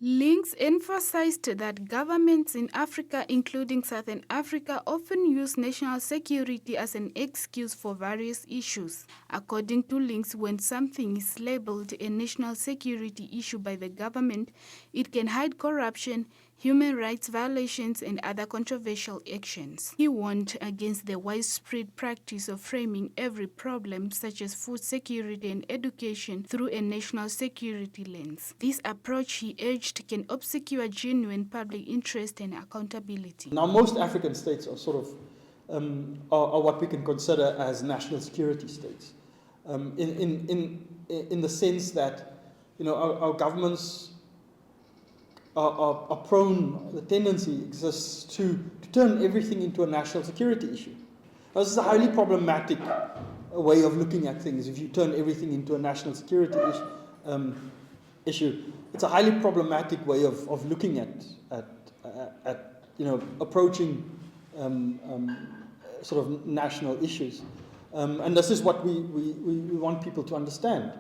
Links emphasized that governments in Africa, including Southern Africa, often use national security as an excuse for various issues. According to Links, when something is labeled a national security issue by the government, it can hide corruption, human rights violations, and other controversial actions. He warned against the widespread practice of framing every problem, such as food security and education, through a national security lens. This approach, he urged, can obscure genuine public interest and accountability. Now, most African states are sort of are what we can consider as national security states, in the sense that our governments are prone, the tendency exists to turn everything into a national security issue. Now, this is a highly problematic way of looking at things. If you turn everything into a national security issue, it's a highly problematic way of looking at approaching sort of national issues. And this is what we want people to understand.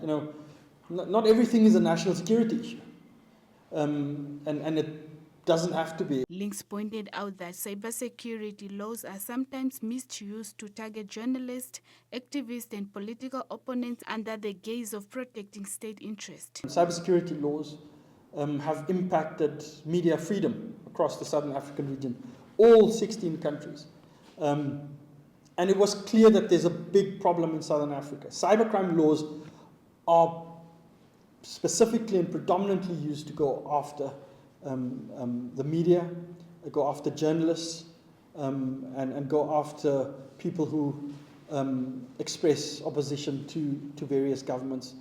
Not everything is a national security issue. And it doesn't have to be. Links pointed out that cybersecurity laws are sometimes misused to target journalists, activists, and political opponents under the guise of protecting state interest. Cybersecurity laws have impacted media freedom across the Southern African region, all 16 countries. And it was clear that there's a big problem in Southern Africa. Cybercrime laws are specifically and predominantly used to go after the media, go after journalists, and go after people who express opposition to various governments.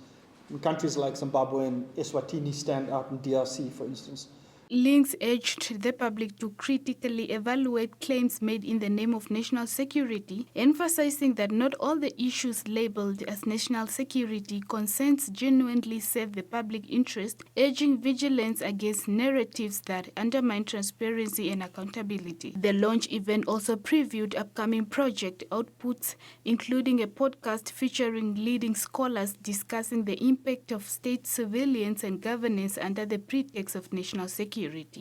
In countries like Zimbabwe and Eswatini stand out in DRC, for instance. Links urged the public to critically evaluate claims made in the name of national security, emphasizing that not all the issues labeled as national security concerns genuinely serve the public interest, urging vigilance against narratives that undermine transparency and accountability. The launch event also previewed upcoming project outputs, including a podcast featuring leading scholars discussing the impact of state surveillance and governance under the pretext of national security.